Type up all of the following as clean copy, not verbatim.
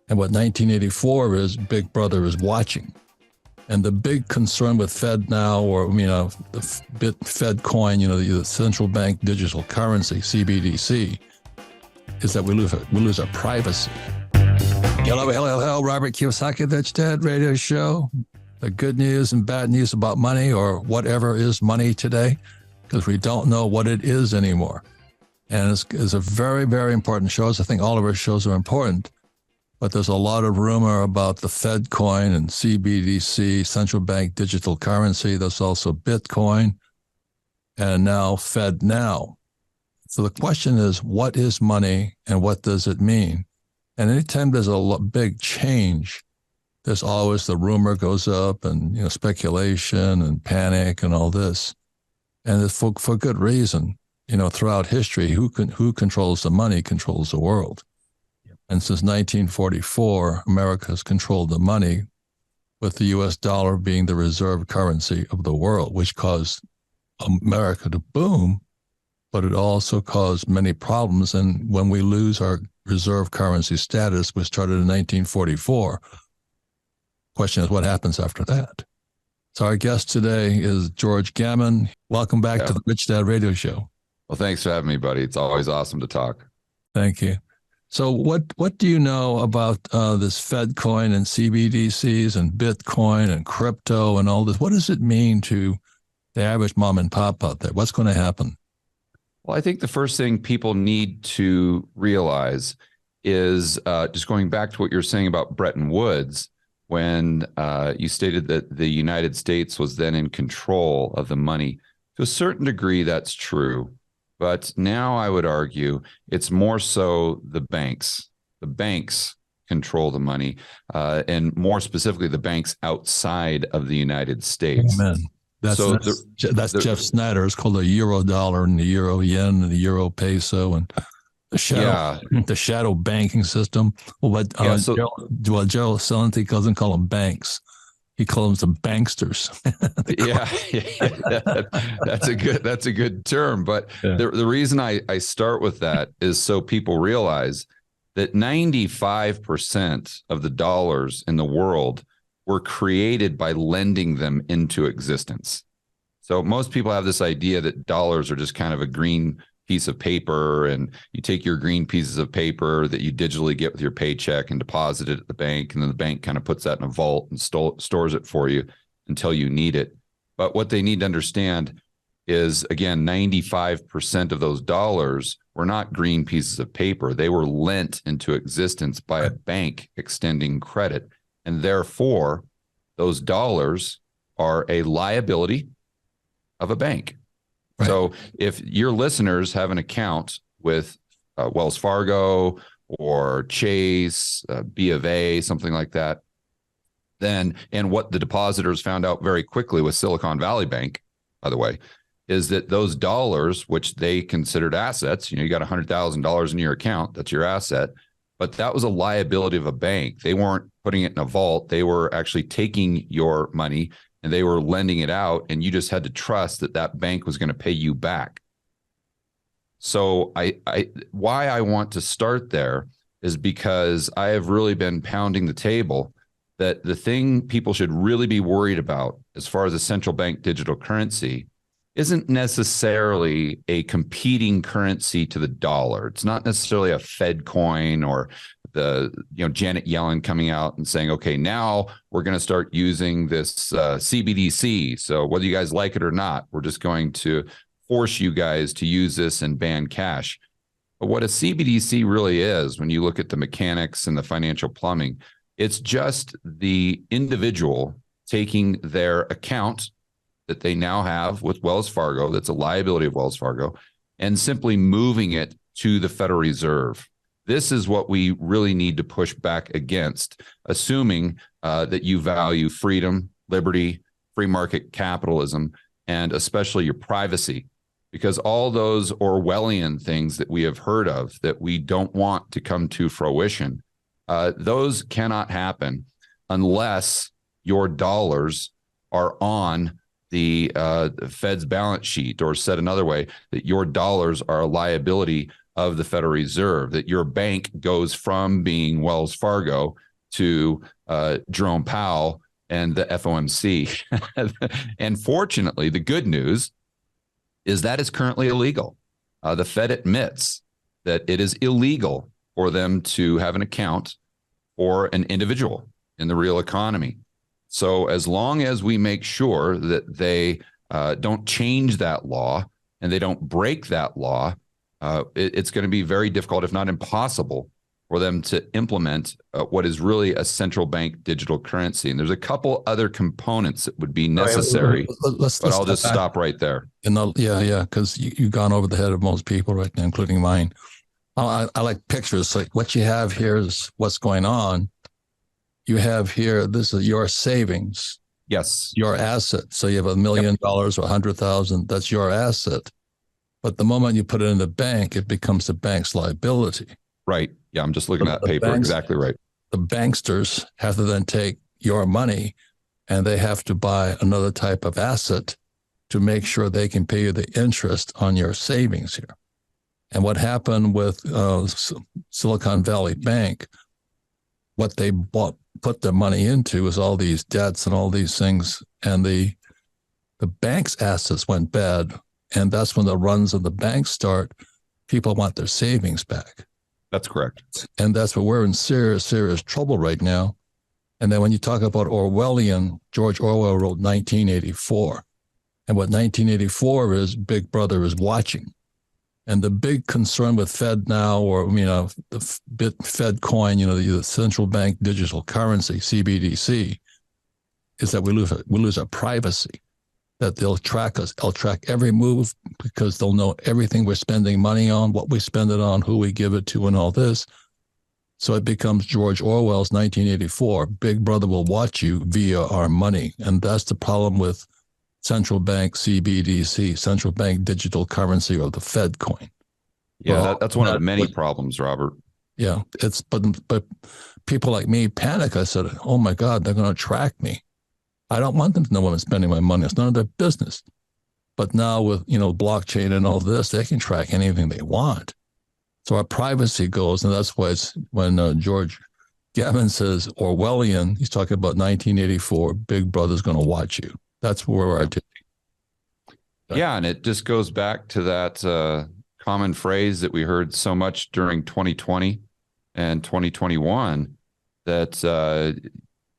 And what 1984 is, Big Brother is watching. And the big concern with Fed now, or, the Fed coin, the central bank digital currency, CBDC, is that we lose our privacy. Hello, Robert Kiyosaki, That's Dad radio show. The good news and bad news about money, or whatever is money today, because we don't know what it is anymore. And it's a very, very important show. I think all of our shows are important. But there's a lot of rumor about the Fed coin and CBDC, central bank digital currency. There's also Bitcoin and now Fed now. So the question is, what is money and what does it mean? And anytime there's a big change, there's always the rumor goes up and speculation and panic and all this. And it's for good reason. Throughout history, who controls the money controls the world. And since 1944, America has controlled the money, with the U.S. dollar being the reserve currency of the world, which caused America to boom, but it also caused many problems. And when we lose our reserve currency status, which started in 1944, question is, what happens after that? So our guest today is George Gammon. Welcome back to the Rich Dad Radio Show. Well, thanks for having me, buddy. It's always awesome to talk. Thank you. So what do you know about this Fed coin and CBDCs and Bitcoin and crypto and all this? What does it mean to the average mom and pop out there? What's going to happen? Well, I think the first thing people need to realize is just going back to what you're saying about Bretton Woods, when you stated that the United States was then in control of the money. To a certain degree, that's true. But now I would argue it's more so the banks. The banks control the money, and more specifically, the banks outside of the United States. Amen. That's Jeff Snyder. It's called the euro dollar and the euro yen and the euro peso and the shadow banking system. Well, Gerald Celente doesn't call them banks. He calls them banksters. That's a good term. But the reason I start with that is so people realize that 95% of the dollars in the world were created by lending them into existence. So most people have this idea that dollars are just kind of a green piece of paper, and you take your green pieces of paper that you digitally get with your paycheck and deposit it at the bank, and then the bank kind of puts that in a vault and stores it for you until you need it. But what they need to understand is, again, 95% of those dollars were not green pieces of paper. They were lent into existence by a bank extending credit, and therefore those dollars are a liability of a bank. Right. So if your listeners have an account with Wells Fargo or Chase, B of A, something like that, then, and what the depositors found out very quickly with Silicon Valley Bank, by the way, is that those dollars, which they considered assets, you got $100,000 in your account, that's your asset, but that was a liability of a bank. They weren't putting it in a vault. They were actually taking your money and they were lending it out, and you just had to trust that that bank was going to pay you back. So why I want to start there is because I have really been pounding the table that the thing people should really be worried about as far as a central bank digital currency isn't necessarily a competing currency to the dollar. It's not necessarily a Fed coin or the Janet Yellen coming out and saying, okay, now we're going to start using this CBDC. So whether you guys like it or not, we're just going to force you guys to use this and ban cash. But what a CBDC really is, when you look at the mechanics and the financial plumbing, it's just the individual taking their account that they now have with Wells Fargo, that's a liability of Wells Fargo, and simply moving it to the Federal Reserve. This is what we really need to push back against, assuming that you value freedom, liberty, free market capitalism, and especially your privacy, because all those Orwellian things that we have heard of that we don't want to come to fruition, those cannot happen unless your dollars are on the Fed's balance sheet, or said another way, that your dollars are a liability of the Federal Reserve, that your bank goes from being Wells Fargo to Jerome Powell and the FOMC. And fortunately, the good news is that is currently illegal. The Fed admits that it is illegal for them to have an account for an individual in the real economy. So as long as we make sure that they don't change that law and they don't break that law, it's going to be very difficult, if not impossible, for them to implement what is really a central bank digital currency. And there's a couple other components that would be necessary, but I'll just stop right there. Because you've gone over the head of most people right now, including mine. I like pictures. Like what you have here is what's going on. You have here, this is your savings. Yes. Your asset. So you have $1 million or 100,000. That's your asset. But the moment you put it in the bank, it becomes the bank's liability. Right. Yeah, I'm just looking at that paper. Exactly right. The banksters have to then take your money and they have to buy another type of asset to make sure they can pay you the interest on your savings here. And what happened with Silicon Valley Bank, what they put their money into is all these debts and all these things. And the bank's assets went bad. And that's when the runs of the banks start. People want their savings back. That's correct. And that's what we're in serious, serious trouble right now. And then when you talk about Orwellian, George Orwell wrote 1984. And what 1984 is, Big Brother is watching. And the big concern with Fed now, or, the Fed coin, the central bank digital currency, CBDC, is that we lose our privacy, that they'll track us. They'll track every move because they'll know everything we're spending money on, what we spend it on, who we give it to, and all this. So it becomes George Orwell's 1984. Big Brother will watch you via our money. And that's the problem with central bank CBDC, central bank digital currency, or the Fed coin. Yeah, that's one of the many problems, Robert. Yeah, but people like me panic. I said, oh my God, they're going to track me. I don't want them to know when I'm spending my money. It's none of their business. But now with, blockchain and all this, they can track anything they want. So our privacy goes, and that's why it's when George Gammon says Orwellian, he's talking about 1984, Big Brother's going to watch you. That's where we're at. Yeah, and it just goes back to that common phrase that we heard so much during 2020 and 2021, that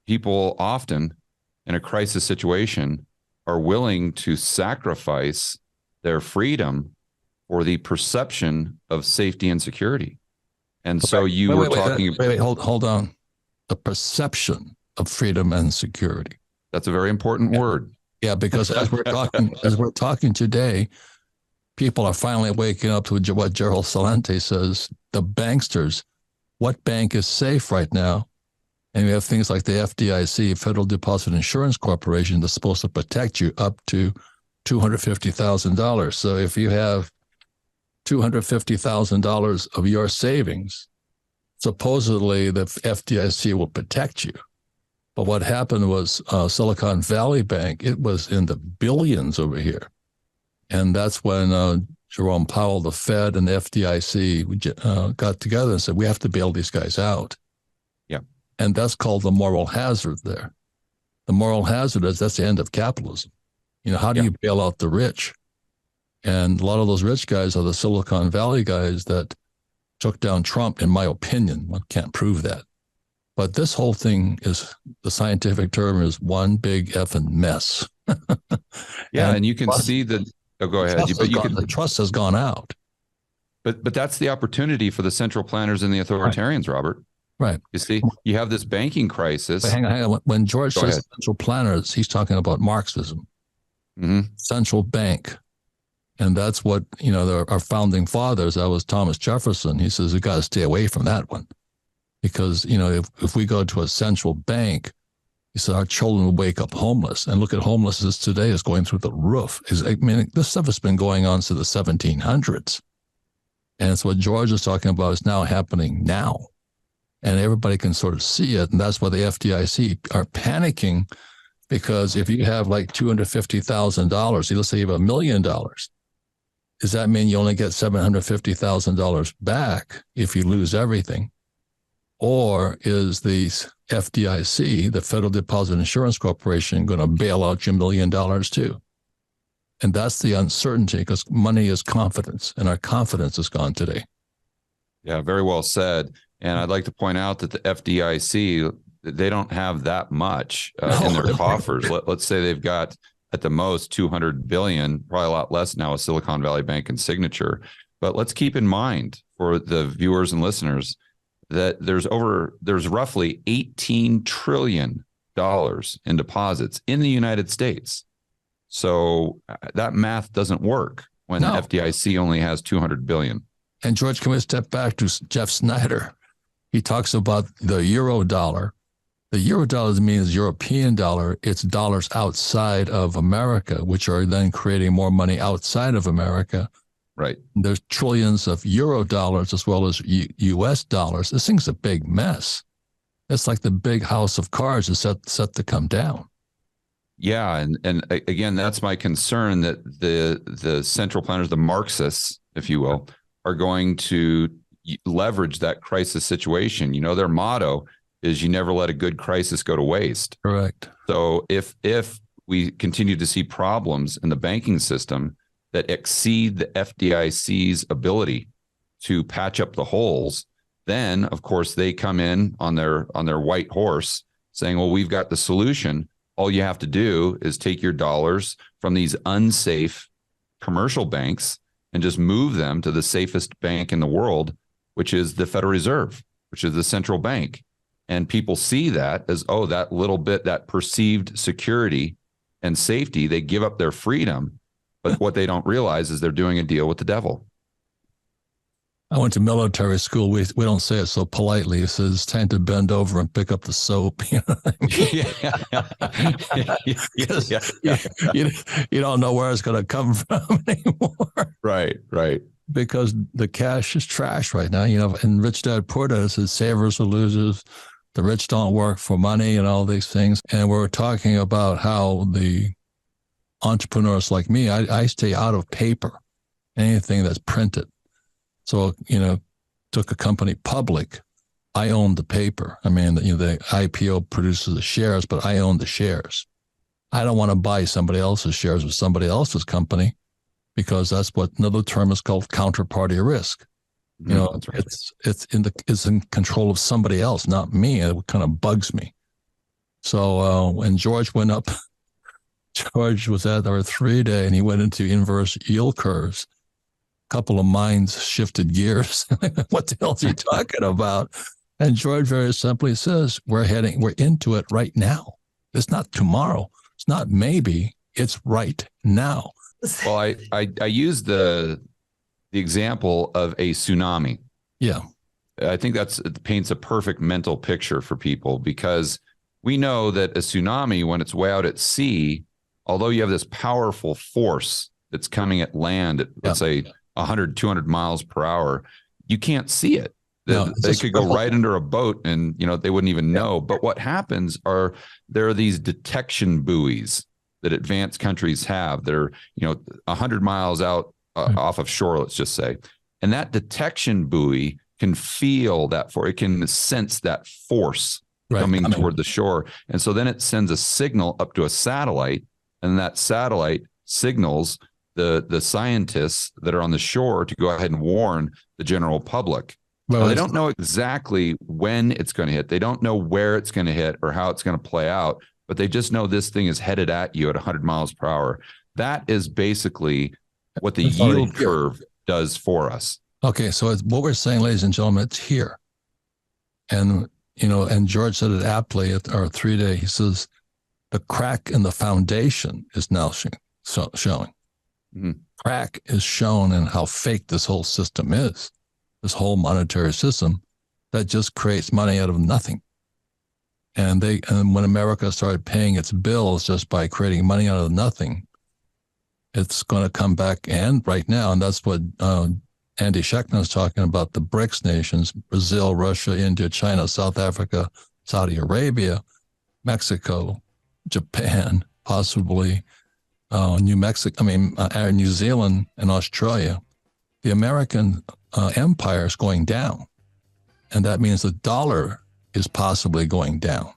people often in a crisis situation are willing to sacrifice their freedom for the perception of safety and security. And so hold on. The perception of freedom and security. That's a very important word. Yeah, because as we're talking today, people are finally waking up to what Gerald Celente says. The banksters, what bank is safe right now? And we have things like the FDIC, Federal Deposit Insurance Corporation, that's supposed to protect you up to $250,000. So if you have $250,000 of your savings, supposedly the FDIC will protect you. But what happened was Silicon Valley Bank, it was in the billions over here. And that's when Jerome Powell, the Fed, and the FDIC got together and said, we have to bail these guys out. Yeah. And that's called the moral hazard there. The moral hazard is that's the end of capitalism. How do you bail out the rich? And a lot of those rich guys are the Silicon Valley guys that took down Trump, in my opinion. I can't prove that. But this whole thing is, the scientific term is one big effing mess. And you can see that. Oh, go ahead. The trust has gone out. But that's the opportunity for the central planners and the authoritarians, right. Robert. Right. You see, you have this banking crisis. But hang on. When George says central planners, he's talking about Marxism, central bank. And that's what, our founding fathers, that was Thomas Jefferson. He says, we got to stay away from that one. Because, if we go to a central bank, he said, our children will wake up homeless. And look at homelessness today is going through the roof. This stuff has been going on since the 1700s. And it's what George is talking about is now happening now. And everybody can sort of see it. And that's why the FDIC are panicking, because if you have like $250,000, let's say you have $1 million, does that mean you only get $750,000 back if you lose everything? Or is the FDIC, the Federal Deposit Insurance Corporation, going to bail out your $1 million too? And that's the uncertainty, because money is confidence, and our confidence is gone today. Yeah, very well said. And I'd like to point out that the FDIC, they don't have that much in their coffers. Let's say they've got at the most 200 billion, probably a lot less now with Silicon Valley Bank and Signature. But let's keep in mind for the viewers and listeners that there's roughly $18 trillion in deposits in the United States. So that math doesn't work when the FDIC only has 200 billion. And George, can we step back to Jeff Snyder? He talks about the euro dollar. The euro dollar means European dollar. It's dollars outside of America, which are then creating more money outside of America. Right. There's trillions of euro dollars as well as US dollars. This thing's a big mess. It's like the big house of cards is set to come down. Yeah. And again, that's my concern, that the central planners, the Marxists, if you will, are going to leverage that crisis situation. You know, their motto is you never let a good crisis go to waste. Correct. So if we continue to see problems in the banking system that exceed the FDIC's ability to patch up the holes, then of course they come in on their white horse saying, well, we've got the solution. All you have to do is take your dollars from these unsafe commercial banks and just move them to the safest bank in the world, which is the Federal Reserve, which is the central bank. And people see that as, oh, that little bit, that perceived security and safety, they give up their freedom. But what they don't realize is they're doing a deal with the devil. I went to military school. We don't say it so politely. It says it's time to bend over and pick up the soap. You know what I mean? You don't know where it's going to come from anymore. Right. Because the cash is trash right now. You know, and Rich Dad Poor Dad says savers are losers. The rich don't work for money and all these things. And we're talking about how the entrepreneurs like me, I stay out of paper, anything that's printed. So, you know, took a company public. I own the paper. I mean, you know, the IPO produces the shares, but I own the shares. I don't want to buy somebody else's shares with somebody else's company, because that's what another term is called counterparty risk. You know, right. It's in control of somebody else, not me. It kind of bugs me. So when George went up, George was at our 3-day and he went into inverse yield curves. A couple of minds shifted gears. What the hell is he talking about? And George very simply says, we're into it right now. It's not tomorrow. It's not maybe. It's right now. Well, I use the example of a tsunami. Yeah. I think it paints a perfect mental picture for people, because we know that a tsunami, when it's way out at sea, although you have this powerful force that's coming at land at, let's say, 100, 200 miles per hour, you can't see it. They could go right under a boat and, you know, they wouldn't even know. But what happens there are these detection buoys that advanced countries have. They're, you know, 100 miles out off of shore, let's just say. And that detection buoy can feel it can sense that force coming toward the shore. And so then it sends a signal up to a satellite, and that satellite signals the scientists that are on the shore to go ahead and warn the general public. Well, they don't know exactly when it's going to hit. They don't know where it's going to hit or how it's going to play out, but they just know this thing is headed at you at 100 miles per hour. That is basically what the yield curve does for us. Okay, so what we're saying, ladies and gentlemen, it's here. And, you know, and George said it aptly at our 3-day. He says, the crack in the foundation is now showing. Mm-hmm. Crack is shown in how fake this whole system is, this whole monetary system that just creates money out of nothing. And when America started paying its bills just by creating money out of nothing, it's going to come back. And right now, and that's what Andy Schechner is talking about, the BRICS nations, Brazil, Russia, India, China, South Africa, Saudi Arabia, Mexico, Japan, possibly New Mexico, New Zealand and Australia, the American empire is going down. And that means the dollar is possibly going down.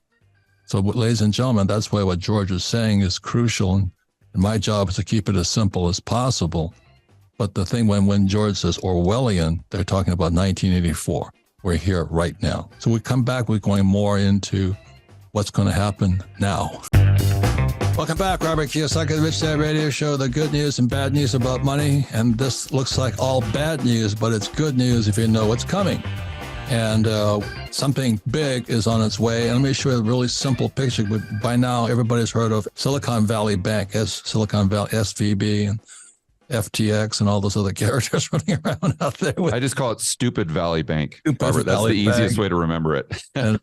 So, ladies and gentlemen, that's why what George is saying is crucial. And my job is to keep it as simple as possible. But the thing when George says Orwellian, they're talking about 1984. We're here right now. So we come back, we're going more into what's going to happen now. Welcome back, Robert Kiyosaki, the Rich Dad Radio Show, the good news and bad news about money. And this looks like all bad news, but it's good news if you know what's coming. And something big is on its way. And let me show you a really simple picture. By now, everybody's heard of Silicon Valley Bank, Silicon Valley, SVB, and FTX, and all those other characters running around out there. I just call it Stupid Valley Bank. Robert, that's the easiest way to remember it. And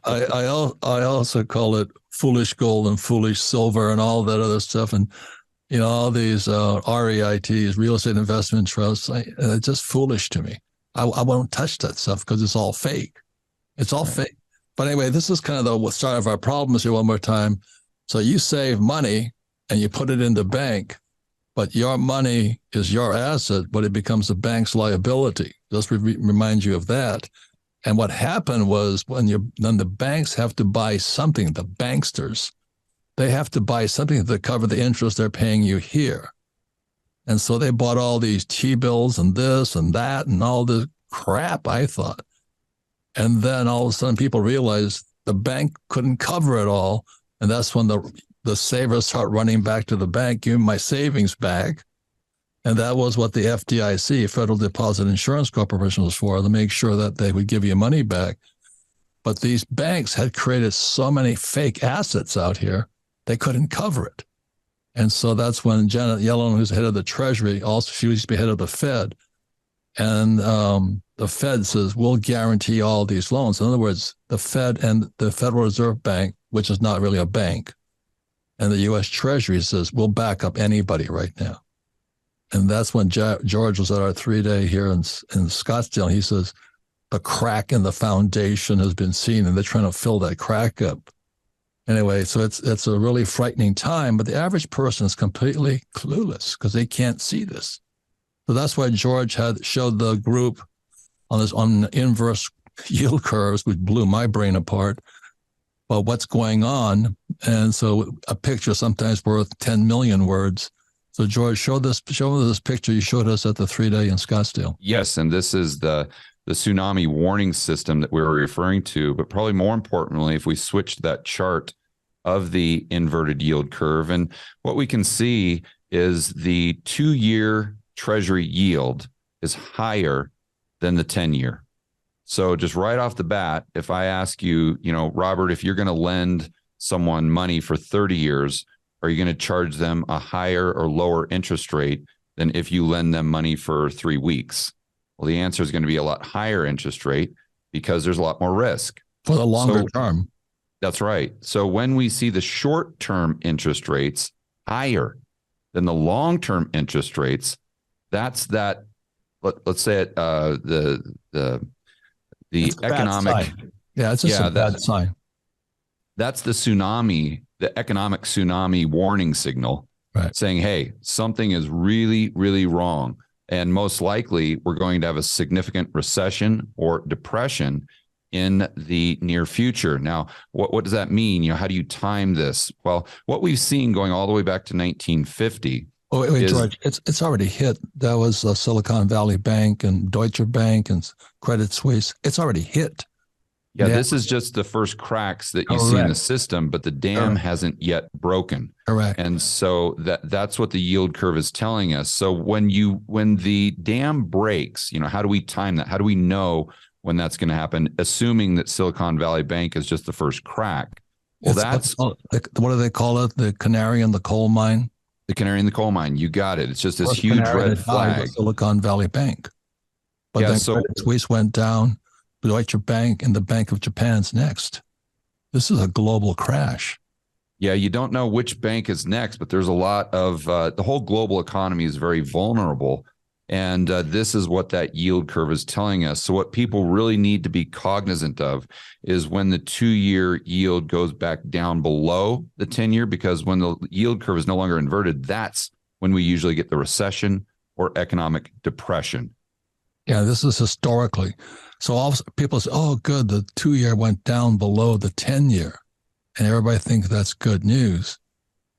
I also call it Foolish Gold and Foolish Silver and all that other stuff. And, all these REITs, real estate investment trusts, it's just foolish to me. I won't touch that stuff because it's all fake. It's all fake. But anyway, this is kind of the start of our problems here one more time. So you save money and you put it in the bank, but your money is your asset, but it becomes the bank's liability. Just remind you of that. And what happened was then the banks have to buy something, the banksters, they have to buy something to cover the interest they're paying you here. And so they bought all these T-bills and this and that and all this crap, I thought. And then all of a sudden people realized the bank couldn't cover it all. And that's when the savers start running back to the bank, give me my savings back. And that was what the FDIC, Federal Deposit Insurance Corporation, was for, to make sure that they would give you money back. But these banks had created so many fake assets out here, they couldn't cover it. And so that's when Janet Yellen, who's head of the Treasury, also she used to be head of the Fed. And the Fed says, we'll guarantee all these loans. In other words, the Fed and the Federal Reserve Bank, which is not really a bank, and the U.S. Treasury says, we'll back up anybody right now. And that's when George was at our 3-day here in Scottsdale. And he says, the crack in the foundation has been seen, and they're trying to fill that crack up. Anyway, so it's a really frightening time, but the average person is completely clueless because they can't see this. So that's why George had showed the group on inverse yield curves, which blew my brain apart, about what's going on. And so a picture sometimes worth 10 million words. So George, show this picture you showed us at the 3-day in Scottsdale. Yes, and this is the tsunami warning system that we were referring to, but probably more importantly, if we switch that chart of the inverted yield curve, and what we can see is the 2-year Treasury yield is higher than the 10-year. So just right off the bat, if I ask you, Robert, if you're going to lend someone money for 30 years, are you going to charge them a higher or lower interest rate than if you lend them money for 3 weeks? Well, the answer is going to be a lot higher interest rate because there's a lot more risk. For the longer term. That's right. So when we see the short-term interest rates higher than the long-term interest rates, that's that, let's say it, the economic. Yeah, it's just a bad sign. That's the tsunami, the economic tsunami warning signal, right, saying, hey, something is really, really wrong. And most likely we're going to have a significant recession or depression in the near future. Now, what does that mean? How do you time this? Well, what we've seen going all the way back to 1950. Oh, wait, George, it's already hit. That was Silicon Valley Bank and Deutsche Bank and Credit Suisse. It's already hit. Yeah, this is just the first cracks that you see in the system, but the dam hasn't yet broken. Correct. And so that's what the yield curve is telling us. So when the dam breaks, how do we time that? How do we know when that's going to happen, assuming that Silicon Valley Bank is just the first crack? Well, what do they call it? The canary in the coal mine? The canary in the coal mine. You got it. It's just this huge red flag. Silicon Valley Bank. But then Credit Suisse went down. Deutsche Bank and the Bank of Japan's next. This is a global crash. Yeah, you don't know which bank is next, but there's a lot of the whole global economy is very vulnerable And this is what that yield curve is telling us. So what people really need to be cognizant of is when the 2-year yield goes back down below the 10-year, because when the yield curve is no longer inverted, that's when we usually get the recession or economic depression. Yeah, this is historically. So all people say, oh, good, the 2-year went down below the 10-year. And everybody thinks that's good news.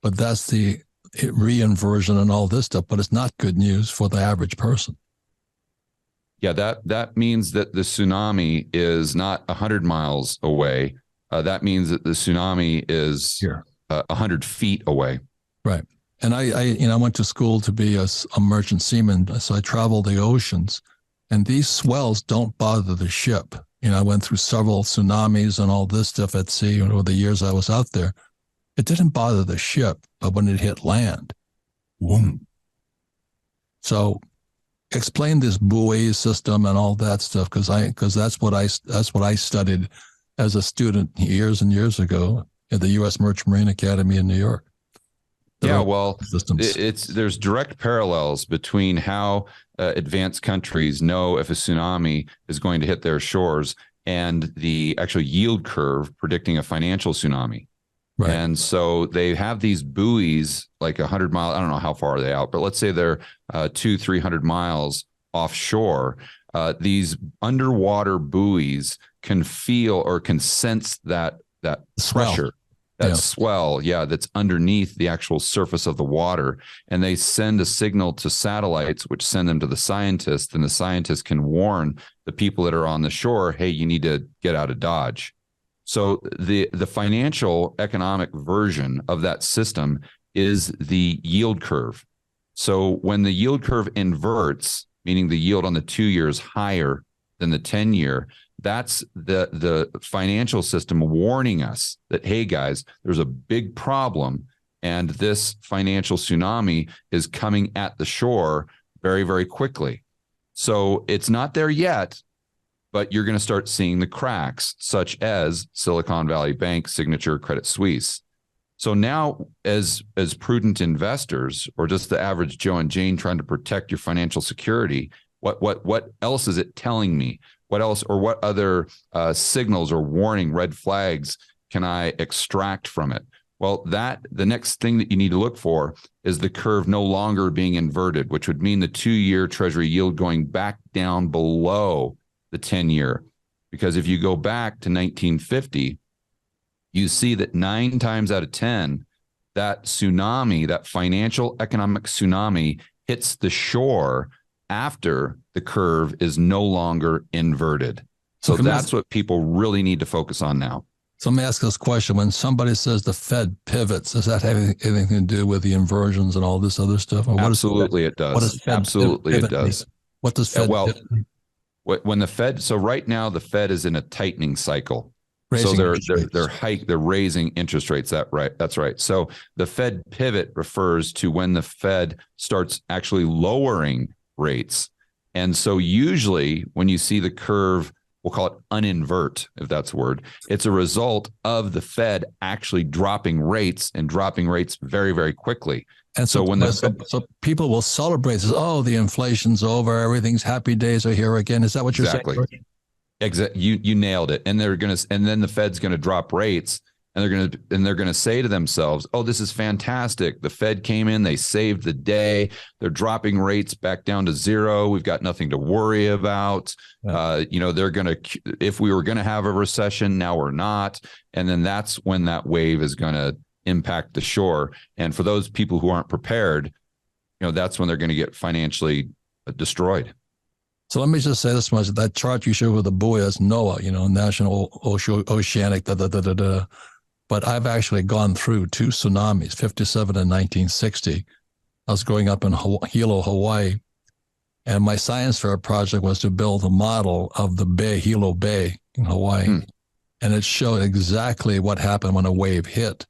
But that's the reinversion and all this stuff. But it's not good news for the average person. Yeah, that means that the tsunami is not 100 miles away. That means that the tsunami is 100 feet away. Right. And I went to school to be a merchant seaman. So I traveled the oceans. And these swells don't bother the ship. I went through several tsunamis and all this stuff at sea over the years I was out there. It didn't bother the ship, but when it hit land, boom. So explain this buoy system and all that stuff, because that's what I studied as a student years and years ago at the U.S. Merchant Marine Academy in New York. Yeah, well, there's direct parallels between how advanced countries know if a tsunami is going to hit their shores and the actual yield curve predicting a financial tsunami. Right. And so they have these buoys like 100 miles. I don't know how far are they out, but let's say they're 200-300 miles offshore. These underwater buoys can feel or can sense that pressure. That swell, that's underneath the actual surface of the water. And they send a signal to satellites, which send them to the scientists, and the scientists can warn the people that are on the shore, hey, you need to get out of Dodge. So the financial economic version of that system is the yield curve. So when the yield curve inverts, meaning the yield on the 2-year is higher than the 10-year, that's the financial system warning us that, hey, guys, there's a big problem, and this financial tsunami is coming at the shore very, very quickly. So it's not there yet, but you're going to start seeing the cracks, such as Silicon Valley Bank, Signature, Credit Suisse. So now, as prudent investors, or just the average Joe and Jane trying to protect your financial security, what else is it telling me? What else, or what other signals or warning red flags can I extract from it? Well, the next thing that you need to look for is the curve no longer being inverted, which would mean the 2-year Treasury yield going back down below the 10-year. Because if you go back to 1950, you see that 9 times out of 10, that tsunami, that financial economic tsunami, hits the shore after the curve is no longer inverted. So that's what people really need to focus on now. So let me ask this question. When somebody says the Fed pivots, does that have anything to do with the inversions and all this other stuff? Absolutely, it does. What does Fed Absolutely, it does. What does Fed pivot mean? When the Fed, so right now the Fed is in a tightening cycle. Raising they're raising interest rates. That's right. So the Fed pivot refers to when the Fed starts actually lowering rates. And so usually when you see the curve, we'll call it uninvert, if that's a word, it's a result of the Fed actually dropping rates, and dropping rates very, very quickly. And so so people will celebrate, oh, the inflation's over, everything's happy days are here again. Is that what you're saying? Exactly. You nailed it. And then the Fed's going to drop rates, and they're going to say to themselves, oh, this is fantastic. The Fed came in, they saved the day. They're dropping rates back down to zero. We've got nothing to worry about. Yeah. They're going to, if we were going to have a recession, now we're not. And then that's when that wave is going to impact the shore. And for those people who aren't prepared, that's when they're going to get financially destroyed. So let me just say this much: that chart you showed with the buoy, that's NOAA, National Oceanic, But I've actually gone through 2 tsunamis, 57 and 1960. I was growing up in Hilo, Hawaii, and my science fair project was to build a model of the bay, Hilo Bay in Hawaii. And it showed exactly what happened when a wave hit.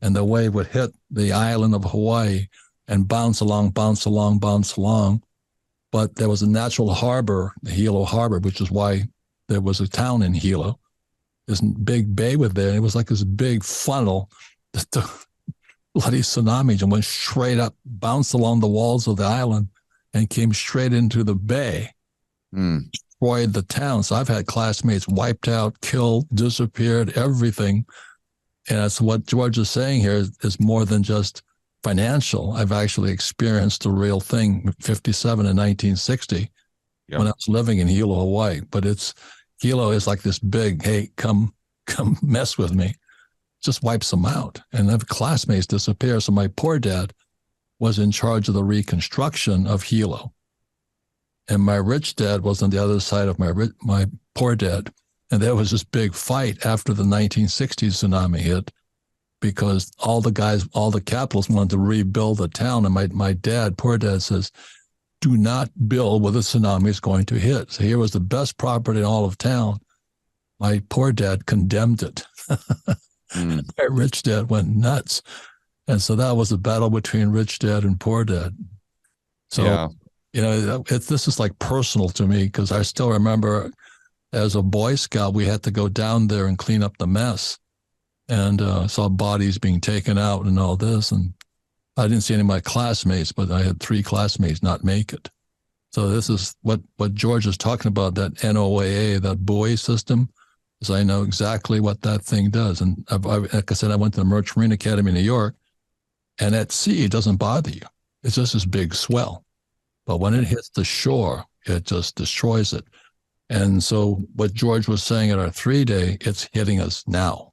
And the wave would hit the island of Hawaii and bounce along. But there was a natural harbor, the Hilo Harbor, which is why there was a town in Hilo. This big bay was there, and it was like this big funnel. The bloody tsunami just went straight up, bounced along the walls of the island, and came straight into the bay, destroyed the town. So I've had classmates wiped out, killed, disappeared, everything. And that's what George is saying here is more than just financial. I've actually experienced the real thing, 57 and 1960, when I was living in Hilo, Hawaii. But Hilo is like this big, hey, come mess with me. Just wipes them out. And then classmates disappear. So my poor dad was in charge of the reconstruction of Hilo. And my rich dad was on the other side of my poor dad. And there was this big fight after the 1960s tsunami hit, because all the capitalists wanted to rebuild the town. And my dad, poor dad, says, do not build where the tsunami is going to hit. So here was the best property in all of town. My poor dad condemned it. My rich dad went nuts. And so that was a battle between rich dad and poor dad. So, this is like personal to me, because I still remember as a Boy Scout, we had to go down there and clean up the mess, and saw bodies being taken out and all this. And I didn't see any of my classmates, but I had 3 classmates not make it. So this is what George is talking about, that NOAA, that buoy system, is I know exactly what that thing does. And like I said, I went to the Merchant Marine Academy in New York, and at sea, it doesn't bother you. It's just this big swell. But when it hits the shore, it just destroys it. And so what George was saying at our 3-day, it's hitting us now.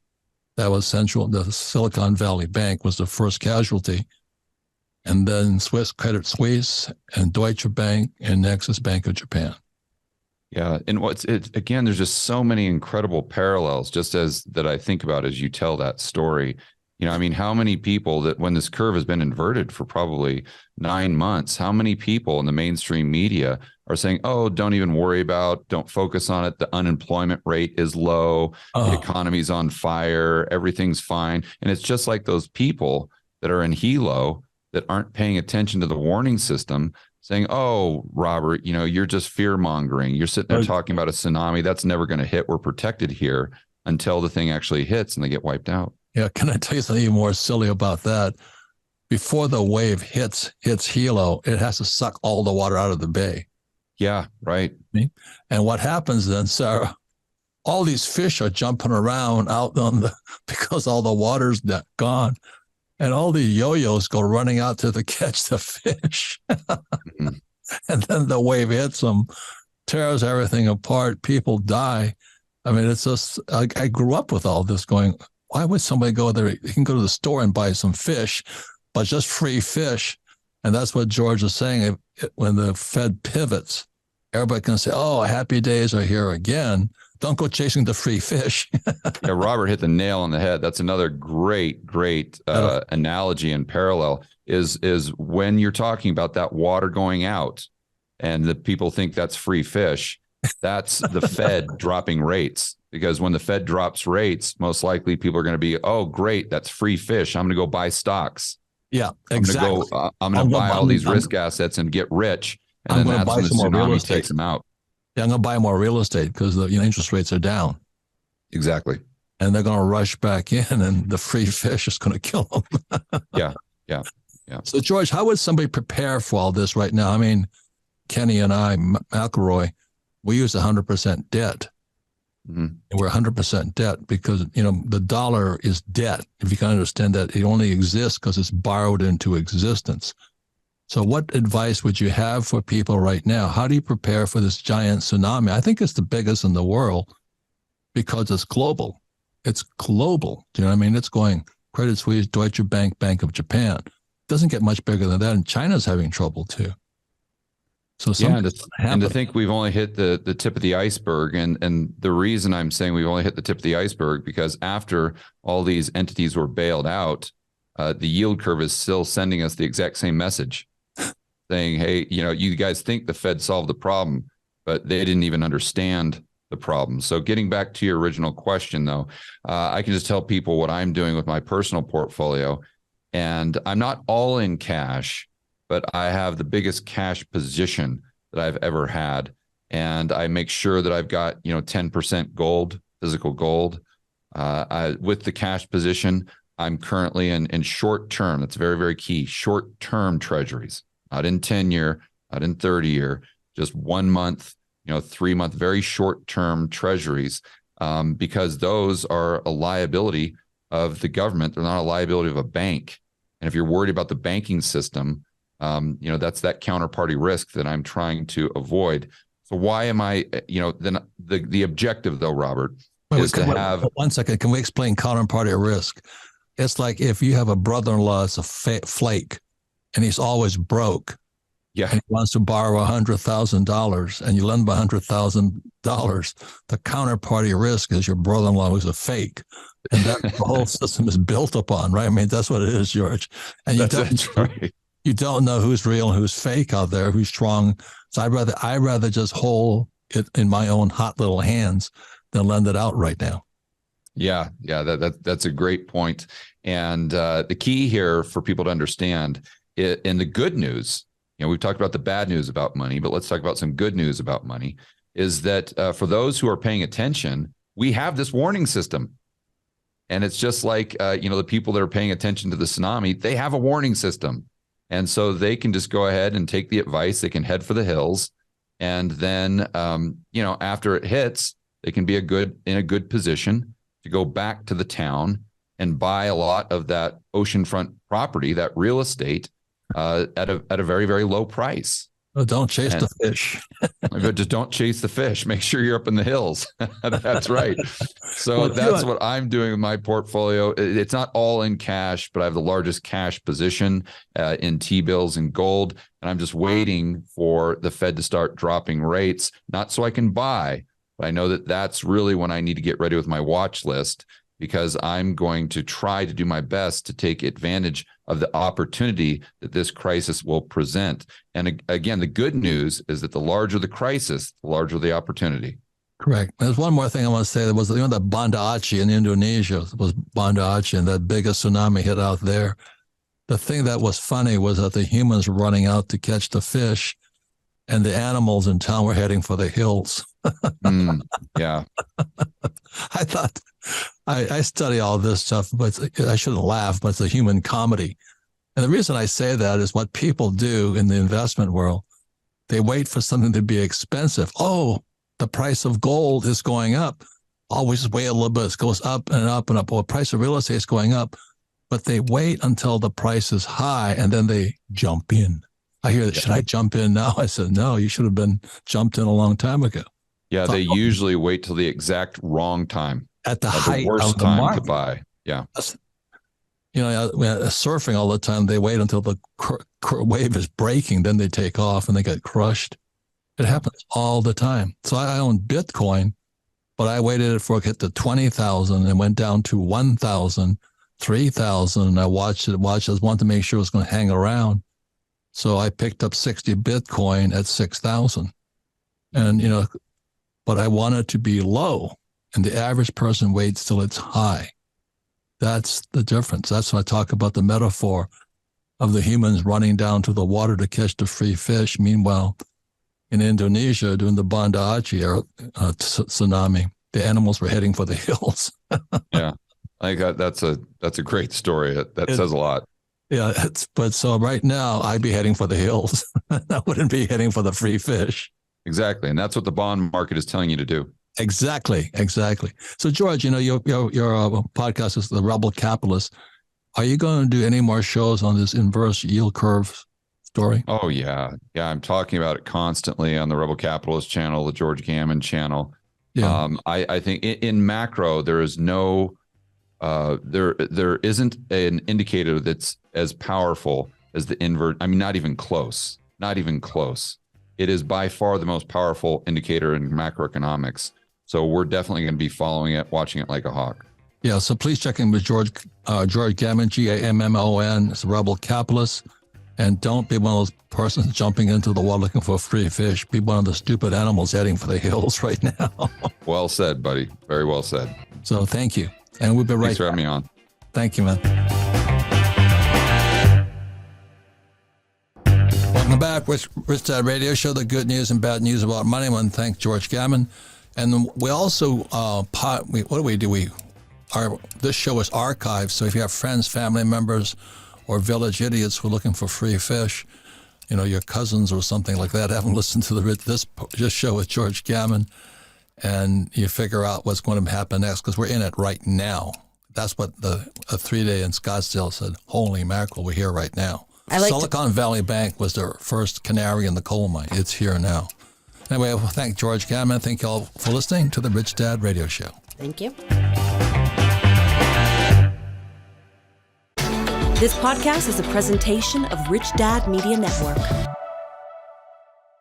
That was the Silicon Valley Bank was the first casualty. And then Credit Suisse and Deutsche Bank and Nexus Bank of Japan. Yeah. And again, there's just so many incredible parallels just as that I think about as you tell that story. I mean, how many people that when this curve has been inverted for probably 9 months, how many people in the mainstream media are saying, oh, don't even worry don't focus on it. The unemployment rate is low. The economy's on fire. Everything's fine. And it's just like those people that are in Hilo that aren't paying attention to the warning system, saying, oh, Robert, you're just fear mongering. You're sitting there talking about a tsunami that's never going to hit. We're protected here until the thing actually hits and they get wiped out. Yeah, can I tell you something even more silly about that? Before the wave hits Hilo, it has to suck all the water out of the bay. Yeah, right. And what happens then, Sarah, all these fish are jumping around out because all the water's gone. And all the yo-yos go running out to catch the fish. And then the wave hits them, tears everything apart. People die. I mean, it's just, I grew up with all this going, why would somebody go there? You can go to the store and buy some fish, but just free fish. And that's what George is saying. When the Fed pivots, everybody can say, oh, happy days are here again. Don't go chasing the free fish. Yeah, Robert hit the nail on the head. That's another great analogy and parallel is when you're talking about that water going out and the people think that's free fish, that's the Fed dropping rates. Because when the Fed drops rates, most likely people are going to be, oh, great, that's free fish. I'm going to go buy stocks. Yeah, exactly. I'm going to buy all these risk assets and get rich. And then that's when the tsunami takes them out. Yeah, I'm going to buy more real estate because the interest rates are down. Exactly. And they're going to rush back in, and the free fish is going to kill them. Yeah. So, George, how would somebody prepare for all this right now? I mean, Kenny and I, McElroy, we use 100% debt. And we're 100% debt because, the dollar is debt. If you can understand that, it only exists because it's borrowed into existence. So what advice would you have for people right now? How do you prepare for this giant tsunami? I think it's the biggest in the world because it's global. It's global. Do you know what I mean? It's going Credit Suisse, Deutsche Bank, Bank of Japan. It doesn't get much bigger than that. And China's having trouble too. So and to think we've only hit the tip of the iceberg. And the reason I'm saying we've only hit the tip of the iceberg, because after all these entities were bailed out, the yield curve is still sending us the exact same message saying, hey, you guys think the Fed solved the problem, but they didn't even understand the problem. So getting back to your original question, though, I can just tell people what I'm doing with my personal portfolio. And I'm not all in cash, but I have the biggest cash position that I've ever had. And I make sure that I've got, 10% gold, physical gold. With the cash position, I'm currently in short term. That's very, very key. Short term treasuries, not in 10-year, not in 30-year, just 1 month, 3-month, very short-term treasuries, because those are a liability of the government. They're not a liability of a bank. And if you're worried about the banking system, that's that counterparty risk that I'm trying to avoid. So why am I, then the objective though, Robert, is to have. 1 second. Can we explain counterparty risk? It's like if you have a brother-in-law that's a flake and he's always broke. Yeah. And he wants to borrow $100,000 and you lend him $100,000. The counterparty risk is your brother-in-law who's a fake. And that the whole system is built upon, right? I mean, that's what it is, George. And that's right. You don't know who's real and who's fake out there, who's strong. So I'd rather just hold it in my own hot little hands than lend it out right now. Yeah. That's a great point. And the key here for people to understand in the good news, we've talked about the bad news about money, but let's talk about some good news about money, is that for those who are paying attention, we have this warning system. And it's just like, the people that are paying attention to the tsunami, they have a warning system. And so they can just go ahead and take the advice. They can head for the hills. And then, after it hits, they can be in a good position to go back to the town and buy a lot of that oceanfront property, that real estate, at a very, very low price. Oh, don't chase the fish. But just don't chase the fish. Make sure you're up in the hills. That's right. So that's what I'm doing with my portfolio. It's not all in cash, but I have the largest cash position in T-bills and gold. And I'm just waiting for the Fed to start dropping rates, not so I can buy, but I know that that's really when I need to get ready with my watch list, because I'm going to try to do my best to take advantage of the opportunity that this crisis will present. And again, the good news is that the larger the crisis, the larger the opportunity. Correct. There's one more thing I want to say. There was, that Banda Aceh in Indonesia, was Banda Aceh, and that biggest tsunami hit out there. The thing that was funny was that the humans were running out to catch the fish, and the animals in town were heading for the hills. Yeah. I thought, I study all this stuff, but I shouldn't laugh, but it's a human comedy. And the reason I say that is what people do in the investment world. They wait for something to be expensive. Oh, the price of gold is going up. Always wait a little bit. It goes up and up and up. Well, the price of real estate is going up, but they wait until the price is high and then they jump in. I hear that. Should I jump in now? I said, no, you should have been jumped in a long time ago. Yeah, they usually wait till the exact wrong time. At the height worst of the time market to buy. Yeah. Surfing all the time, they wait until the wave is breaking, then they take off and they get crushed. It happens all the time. So I own Bitcoin, but I waited for it to get to 20,000 and went down to 1,000, 3,000. And I watched it. I just wanted to make sure it was going to hang around. So I picked up 60 Bitcoin at 6,000. And, but I want it to be low. And the average person waits till it's high. That's the difference. That's when I talk about the metaphor of the humans running down to the water to catch the free fish. Meanwhile, in Indonesia, during the Banda Aceh tsunami, the animals were heading for the hills. Yeah, I think that's a great story. That says a lot. Yeah, but so right now I'd be heading for the hills. I wouldn't be heading for the free fish. Exactly, and that's what the bond market is telling you to do. Exactly. So, George, your podcast is The Rebel Capitalist. Are you going to do any more shows on this inverse yield curve story? Oh, yeah. Yeah, I'm talking about it constantly on the Rebel Capitalist channel, the George Gammon channel. Yeah. I think in macro, there is no, there isn't an indicator that's as powerful as the invert. I mean, not even close. It is by far the most powerful indicator in macroeconomics. So we're definitely going to be following it, watching it like a hawk. Yeah, so please check in with George Gammon, Gammon. It's a Rebel Capitalist. And don't be one of those persons jumping into the water looking for free fish. Be one of the stupid animals heading for the hills right now. Well said, buddy. Very well said. So thank you. And we'll be right back. Thanks for having me on. Thank you, man. Welcome back. Rich Dad Radio Show, the good news and bad news about money. I want to thank George Gammon. And we also, what do we do? This show is archived. So if you have friends, family members, or village idiots who are looking for free fish, your cousins or something like that haven't listened to this show with George Gammon, and you figure out what's going to happen next, because we're in it right now. That's what a 3-day in Scottsdale said. Holy mackerel, we're here right now. Silicon Valley Bank was their first canary in the coal mine. It's here now. Anyway, I thank George Gammon. Thank you all for listening to the Rich Dad Radio Show. Thank you. This podcast is a presentation of Rich Dad Media Network.